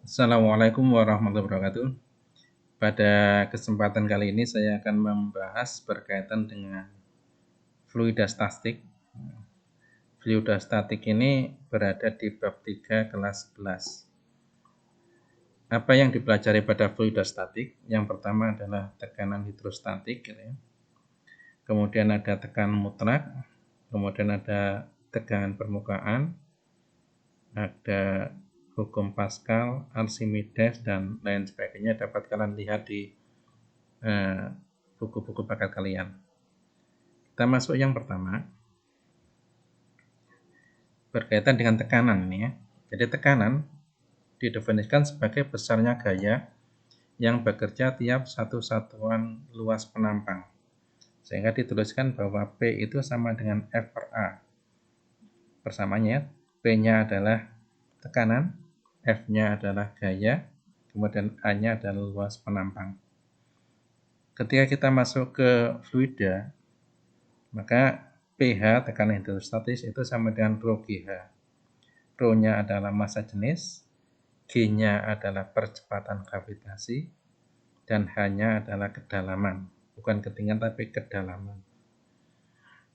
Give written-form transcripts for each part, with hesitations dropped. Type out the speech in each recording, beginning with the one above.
Assalamualaikum warahmatullahi wabarakatuh. Pada kesempatan kali ini saya akan membahas berkaitan dengan fluidostatik. Fluidostatik ini berada di bab 3 kelas 11. Apa yang dipelajari pada fluidostatik? Yang pertama adalah tekanan hidrostatik, kemudian ada tekanan mutlak, kemudian ada tegangan permukaan, ada hukum Pascal, Archimedes, dan lain sebagainya dapat kalian lihat di buku-buku paket kalian. Kita masuk yang pertama, berkaitan dengan tekanan ini ya. Jadi tekanan didefinisikan sebagai besarnya gaya yang bekerja tiap satu satuan luas penampang. Sehingga dituliskan bahwa P itu sama dengan F per A. Persamanya, P-nya adalah tekanan, F-nya adalah gaya, kemudian A-nya adalah luas penampang. Ketika kita masuk ke fluida, maka pH tekanan hidrostatis itu sama dengan rho GH. Rho-nya adalah massa jenis, G-nya adalah percepatan gravitasi, dan H-nya adalah kedalaman. Bukan ketinggian tapi kedalaman.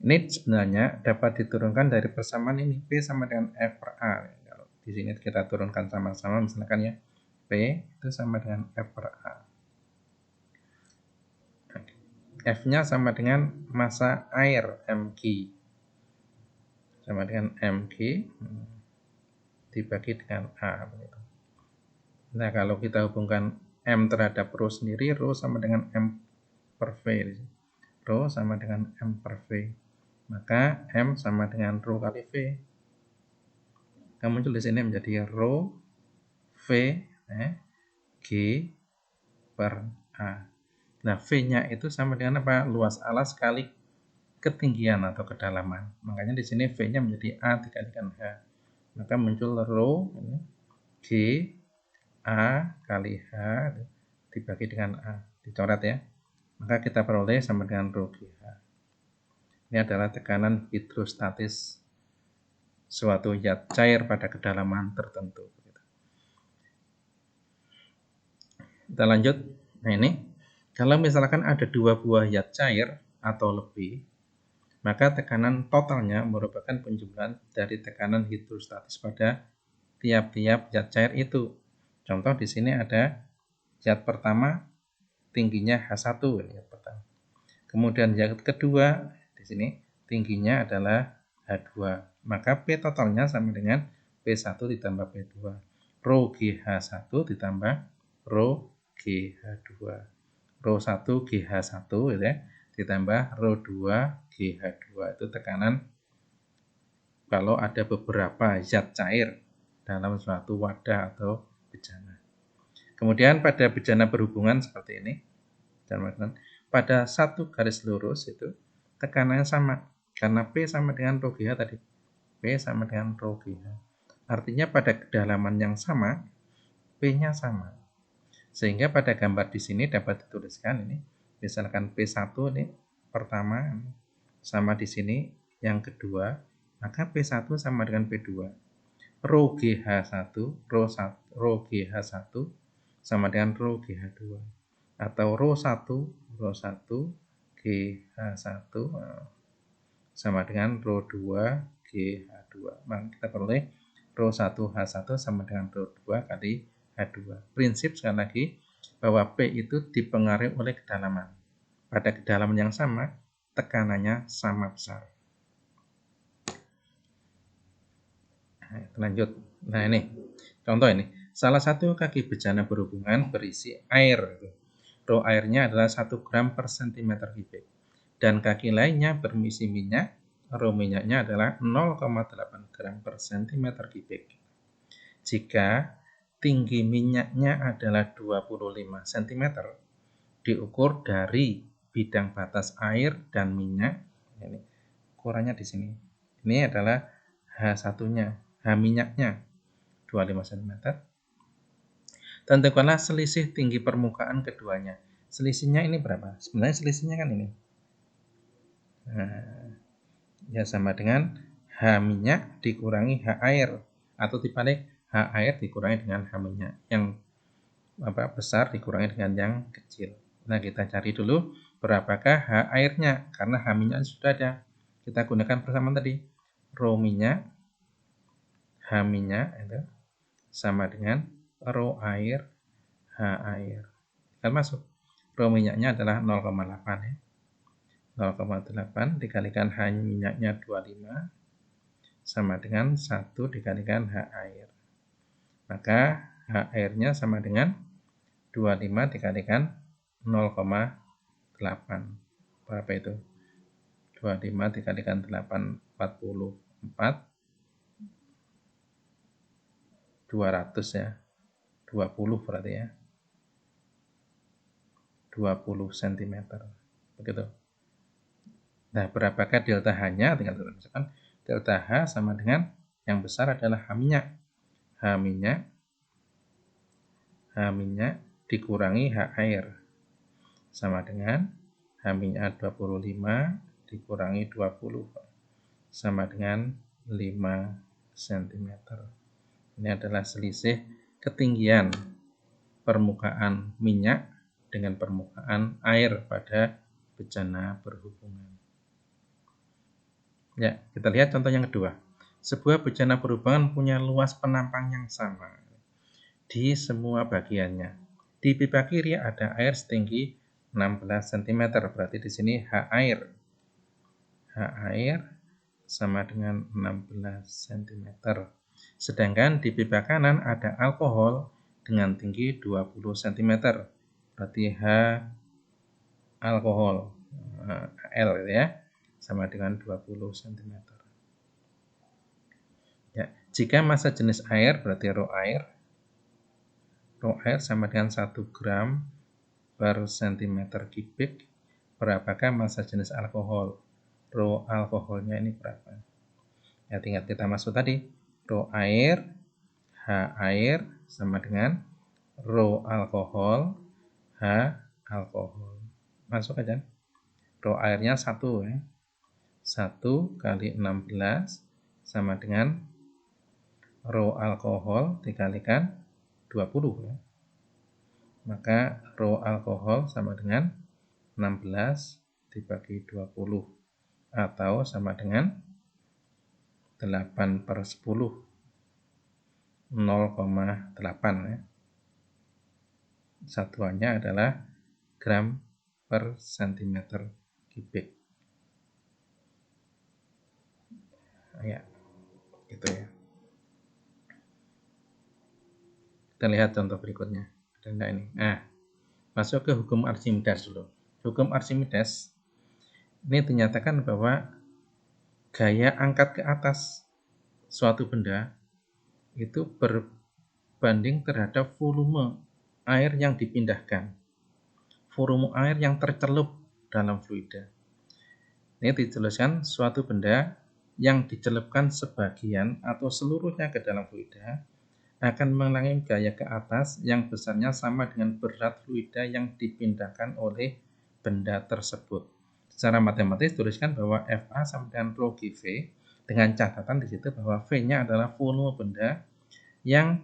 Ini sebenarnya dapat diturunkan dari persamaan ini. P sama dengan F per A. Kalau di sini kita turunkan sama-sama, misalkan ya, P itu sama dengan F per A. F-nya sama dengan massa air mg. Sama dengan mg dibagi dengan A. Nah, kalau kita hubungkan M terhadap rho sendiri, rho sama dengan M per V. Rho sama dengan M per V. Maka M sama dengan rho kali V. Yang muncul di sini menjadi rho V G per A. Nah, V-nya itu sama dengan apa? Luas alas kali ketinggian atau kedalaman. Makanya di sini V-nya menjadi A dikalikan H. Maka muncul rho G A kali H dibagi dengan A. Dicoret ya. Maka kita peroleh sama dengan rho GH. Ini adalah tekanan hidrostatis suatu zat cair pada kedalaman tertentu. Kita lanjut. Nah ini, kalau misalkan ada dua buah zat cair atau lebih, maka tekanan totalnya merupakan penjumlahan dari tekanan hidrostatis pada tiap-tiap zat cair itu. Contoh di sini ada zat pertama tingginya H1 ya, pertama. Kemudian zat kedua di sini tingginya adalah H2. Maka P totalnya sama dengan P1 ditambah P2. Rho GH1 ditambah Rho GH2. Rho 1 GH1 gitu ya, ditambah Rho 2 GH2. Itu tekanan kalau ada beberapa zat cair dalam suatu wadah atau bejana. Kemudian pada bejana berhubungan seperti ini, pada satu garis lurus itu tekanannya sama, karena P sama dengan rho GH tadi. P sama dengan rho GH. Artinya pada kedalaman yang sama, P-nya sama. Sehingga pada gambar di sini dapat dituliskan ini, misalkan P1 ini pertama sama di sini yang kedua, maka P1 sama dengan P2. Rho GH1, rho GH1 sama dengan rho GH2. Atau rho 1 GH1 sama dengan rho 2 GH2. Maka kita peroleh rho 1 H1 sama dengan rho 2 kali H2. Prinsip sekali lagi bahwa P itu dipengaruhi oleh kedalaman. Pada kedalaman yang sama, tekanannya sama besar. Lanjut. Nah ini, contoh ini. Salah satu kaki bejana berhubungan berisi air. Rho airnya adalah 1 gram per cm kubik. Dan kaki lainnya berisi minyak. Rho minyaknya adalah 0,8 gram per cm kubik. Jika tinggi minyaknya adalah 25 cm, diukur dari bidang batas air dan minyak. Ini ukurannya di sini. Ini adalah H1-nya, H minyaknya 25 cm. Tentukanlah selisih tinggi permukaan keduanya. Selisihnya ini berapa? Sebenarnya selisihnya kan ini. Nah, ya sama dengan H minyak dikurangi H air, atau dibalik H air dikurangi dengan H minyak. Yang besar dikurangi dengan yang kecil. Nah, kita cari dulu berapakah H airnya, karena H minyak sudah ada. Kita gunakan persamaan tadi. Rho minyak, H minyak itu sama dengan rho air, H air. Kan masuk. Rho minyaknya adalah 0,8 ya. 0,8 dikalikan H minyaknya 25 sama dengan 1 dikalikan H air. Maka H airnya sama dengan 25 dikalikan 0,8. Berapa itu? 25 dikalikan 8, 44. 200 ya. 20 berarti ya. 20 cm. Begitu. Nah, berapakah delta H-nya? Tinggal misalkan delta H sama dengan yang besar adalah H minyak. H minyak dikurangi H air. Sama dengan H minyak 25 dikurangi 20. Sama dengan 5 cm. Ini adalah selisih ketinggian permukaan minyak dengan permukaan air pada bejana berhubungan. Ya, kita lihat contoh yang kedua. Sebuah bejana berhubungan punya luas penampang yang sama di semua bagiannya. Di pipa kiri ada air setinggi 16 cm, berarti di sini H air. H air sama dengan 16 cm. Sedangkan di pipa kanan ada alkohol dengan tinggi 20 cm. Berarti H alkohol, L ya, sama dengan 20 cm. Ya, jika massa jenis air berarti rho air sama dengan 1 gram per cm kubik. Berapakah massa jenis alkohol? Rho alkoholnya ini berapa? Ya, tinggal kita masuk tadi. Rho air, H air sama dengan rho alkohol, H alkohol. Masuk aja. Rho airnya 1 ya. 1 kali 16 sama dengan rho alkohol dikalikan 20 ya. Maka rho alkohol sama dengan 16 dibagi 20 atau sama dengan 8/10, 0,8 ya. Satuannya adalah gram per cm kubik. Ya, gitu ya. Kita lihat contoh berikutnya. Ada enggak ini? Nah, masuk ke hukum Archimedes dulu. Hukum Archimedes ini dinyatakan bahwa gaya angkat ke atas suatu benda itu berbanding terhadap volume air yang dipindahkan, volume air yang tercelup dalam fluida. Ini dijelaskan suatu benda yang dicelupkan sebagian atau seluruhnya ke dalam fluida akan mengalami gaya ke atas yang besarnya sama dengan berat fluida yang dipindahkan oleh benda tersebut. Secara matematis tuliskan bahwa FA sama dengan rho GV dengan catatan di situ bahwa V-nya adalah volume benda yang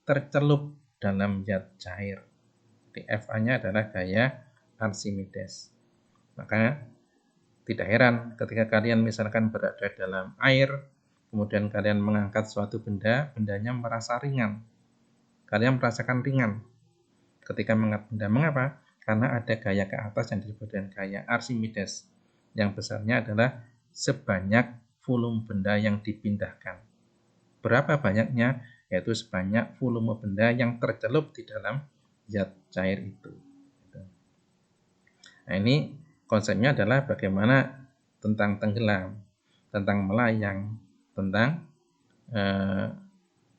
tercelup dalam zat cair. Jadi FA-nya adalah gaya Archimedes. Maka tidak heran ketika kalian misalkan berada dalam air, kemudian kalian mengangkat suatu benda, bendanya merasa ringan. Kalian merasakan ringan ketika mengangkat benda. Mengapa? Karena ada gaya ke atas yang disebut dengan gaya Archimedes. Yang besarnya adalah sebanyak volume benda yang dipindahkan. Berapa banyaknya? Yaitu sebanyak volume benda yang tercelup di dalam zat cair itu. Nah, ini konsepnya adalah bagaimana tentang tenggelam, tentang melayang, tentang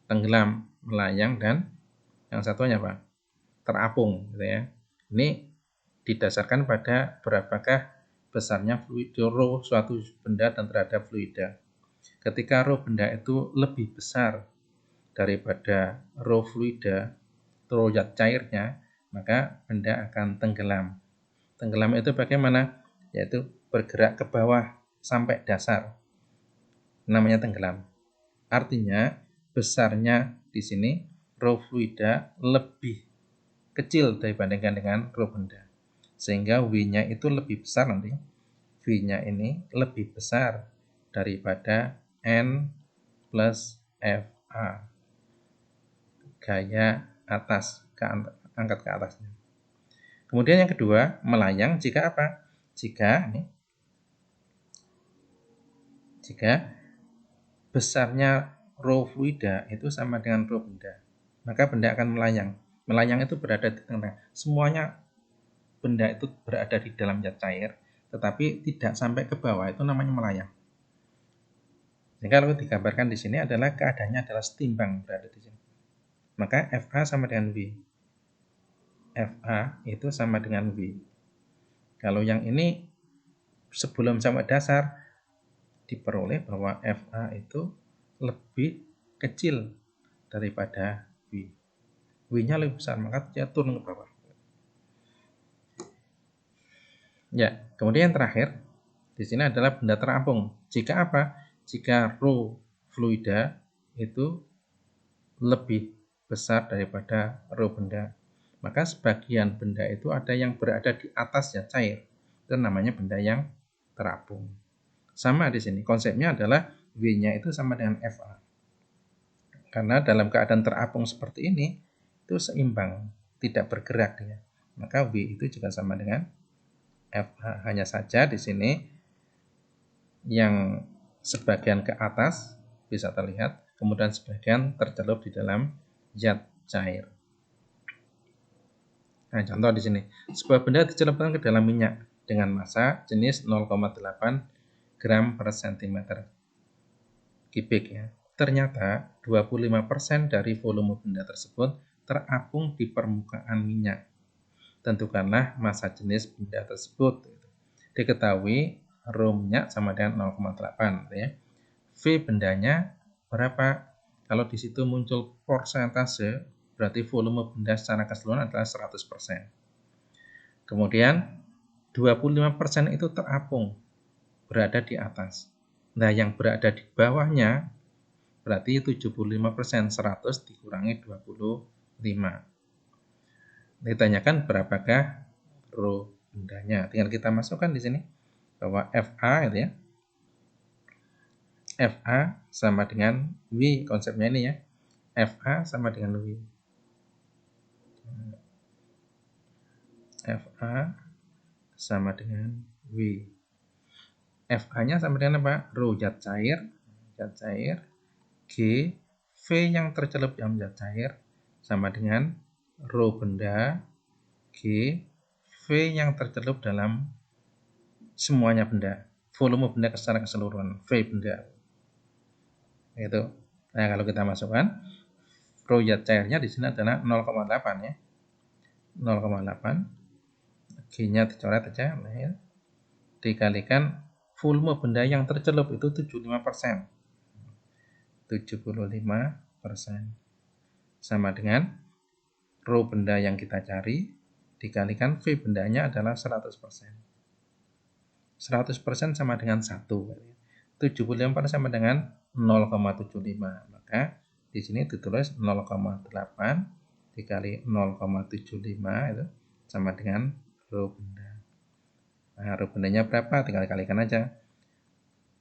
tenggelam, melayang, dan yang satunya apa? Terapung, gitu ya. Ini didasarkan pada berapakah besarnya rho suatu benda dan terhadap fluida. Ketika rho benda itu lebih besar daripada rho fluida, rho zat cairnya, maka benda akan tenggelam. Tenggelam itu bagaimana? Yaitu bergerak ke bawah sampai dasar. Namanya tenggelam. Artinya besarnya di sini rho fluida lebih kecil dibandingkan dengan rho benda. Sehingga W-nya itu lebih besar nanti. V-nya ini lebih besar daripada N plus FA. Gaya atas, angkat ke atasnya. Kemudian yang kedua, melayang jika apa? Jika besarnya rho fluida itu sama dengan rho benda, maka benda akan melayang. Melayang itu berada di tengah. Semuanya benda itu berada di dalam zat cair, tetapi tidak sampai ke bawah, itu namanya melayang. Jadi kalau digambarkan di sini adalah keadaannya adalah setimbang berada di sini. Maka FA sama dengan V. FA itu sama dengan V. Kalau yang ini sebelum sampai dasar diperoleh bahwa FA itu lebih kecil daripada V. W-nya lebih besar, maka dia turun ke bawah. Ya, kemudian yang terakhir di sini adalah benda terapung. Jika apa? Jika rho fluida itu lebih besar daripada rho benda, maka sebagian benda itu ada yang berada di atas zat cair. Itu namanya benda yang terapung. Sama di sini, konsepnya adalah W-nya itu sama dengan FA. Karena dalam keadaan terapung seperti ini, itu seimbang, tidak bergerak dia. Maka W itu juga sama dengan FA. Hanya saja di sini yang sebagian ke atas bisa terlihat, kemudian sebagian tercelup di dalam zat cair. Nah, contoh di sini, sebuah benda dicelupkan ke dalam minyak dengan massa jenis 0,8 gram per cm kubik ya. Ternyata 25% dari volume benda tersebut terapung di permukaan minyak. Tentukanlah massa jenis benda tersebut. Diketahui rho minyak sama dengan 0,8 ya. V bendanya berapa? Kalau di situ muncul persentase, berarti volume benda secara keseluruhan adalah 100%. Kemudian 25% itu terapung, berada di atas. Nah, yang berada di bawahnya berarti 75%, 100 dikurangi 25. Ditanyakan berapakah rho bendanya. Tinggal kita masukkan di sini bahwa FA itu ya. FA sama dengan W, konsepnya ini ya. FA sama dengan W. FA sama dengan W. FA-nya sama dengan apa? Rho zat cair, G, V yang tercelup dalam zat cair sama dengan rho benda, G, V yang tercelup dalam semuanya benda. Volume benda secara keseluruhan, V benda. Itu. Nah, kalau kita masukkan, rho zat cairnya di sini adalah 0,8 ya. 0,8. G-nya dicoret aja, nah ya. Dikalikan volume benda yang tercelup itu 75%. 75% sama dengan rho benda yang kita cari dikalikan V bendanya adalah 100%. 100% sama dengan 1. 75 sama dengan 0,75. Maka di sini ditulis 0,8 dikali 0,75 itu sama dengan rho benda. Nah, rho bendanya berapa? Tinggal kalikan aja.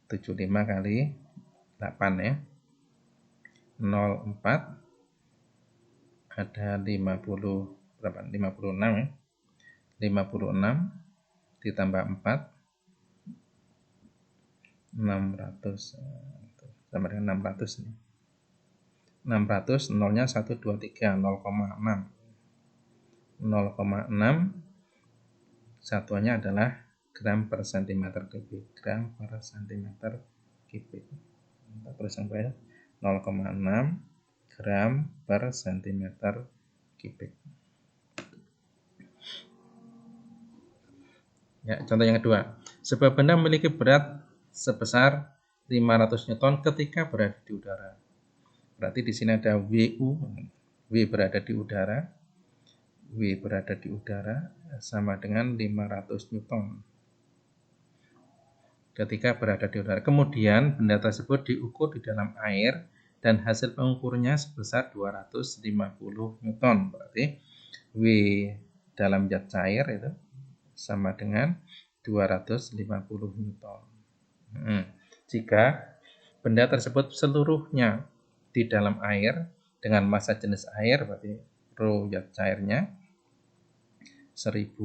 75 kali 8 ya. 0,4 ada 50 berapa? 56 ya. 56 ditambah 4 600 sama dengan 600 nih. 600 nolnya 1 2 3 0,6. 0,6 satuannya adalah gram per centimeter kubik. Gram per centimeter kubik. Kita tulis yang baik. 0,6 gram per centimeter kubik. Ya, contoh yang kedua. Sebuah benda memiliki berat sebesar 500 Newton ketika berada di udara. Berarti di sini ada WU, W berada di udara, W berada di udara sama dengan 500 Newton ketika berada di udara. Kemudian benda tersebut diukur di dalam air dan hasil pengukurnya sebesar 250 Newton. Berarti W dalam zat cair itu sama dengan 250 Newton. Jika benda tersebut seluruhnya di dalam air dengan massa jenis air, berarti rho zat cairnya 1000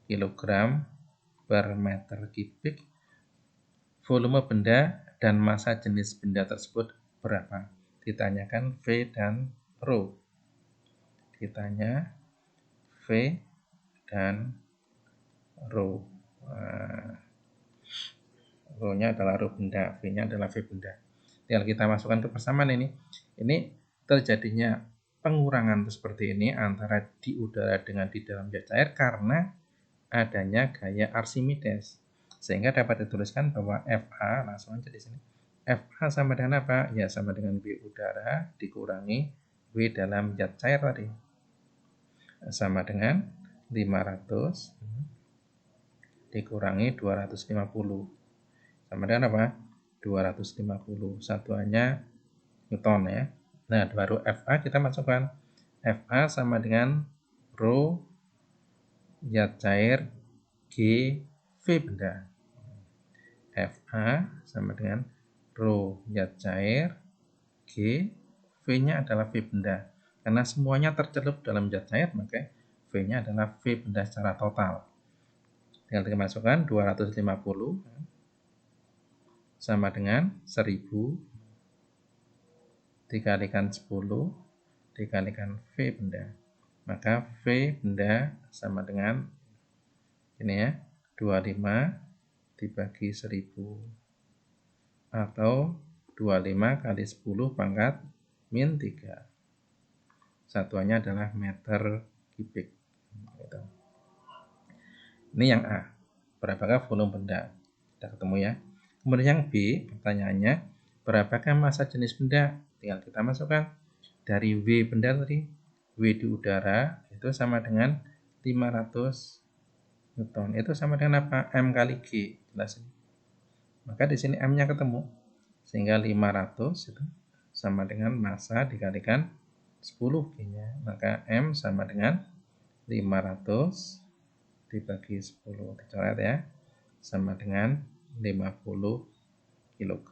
kg per meter kubik, volume benda dan massa jenis benda tersebut berapa? Ditanyakan V dan rho. Ditanya V dan rho. Rho-nya adalah rho benda, V-nya adalah V benda. Tinggal kita masukkan ke persamaan ini. Ini terjadinya pengurangan seperti ini antara di udara dengan di dalam zat cair karena adanya gaya Archimedes. Sehingga dapat dituliskan bahwa FA, langsung aja di sini. FA sama dengan apa? Ya sama dengan V udara dikurangi W dalam zat cair tadi. Sama dengan 500 dikurangi 250. Sama dengan apa? 250. Satuannya Newton ya. Nah, baru FA kita masukkan. FA sama dengan rho zat cair G V benda. FA sama dengan rho zat cair G, V-nya adalah V benda. Karena semuanya tercelup dalam zat cair, maka V-nya adalah V benda secara total. Tinggal kita masukkan 250 sama dengan 1000 dikalikan 10 dikalikan V benda. Maka V benda sama dengan ini ya, 25 dibagi 1000 atau 25 kali 10 pangkat min 3. Satuannya adalah meter kubik. Ini yang A. Berapakah volume benda? Kita ketemu ya. Kemudian yang B, pertanyaannya, berapakah massa jenis benda? Tinggal kita masukkan. Dari W benda tadi, W di udara itu sama dengan 500 Newton. Itu sama dengan apa? M kali G. Jelas ini. Maka di sini M-nya ketemu. Sehingga 500 itu sama dengan massa dikalikan 10 G-nya. Maka M sama dengan 500 dibagi 10. Dicoret ya. Sama dengan 50 kg.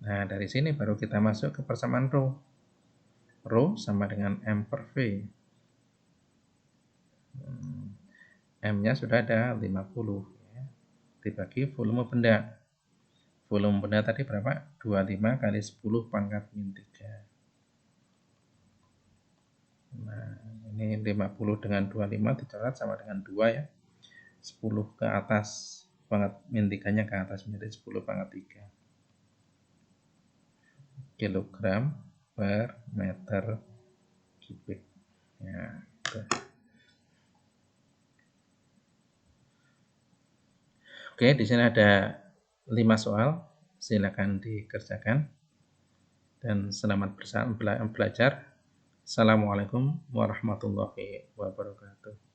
Nah, dari sini baru kita masuk ke persamaan rho. Rho sama dengan M per V. M-nya sudah ada 50 ya. Dibagi volume benda. Volume benda tadi berapa? 25 kali 10 pangkat min 3. Nah, ini 50 dengan 25 dicoret sama dengan 2 ya. 10 ke atas pangkat min 3-nya ke atas menjadi 10 pangkat 3. Kilogram per meter kubik. Ya, Oke, di sini ada 5 soal. Silakan dikerjakan. Dan selamat belajar. Assalamualaikum warahmatullahi wabarakatuh.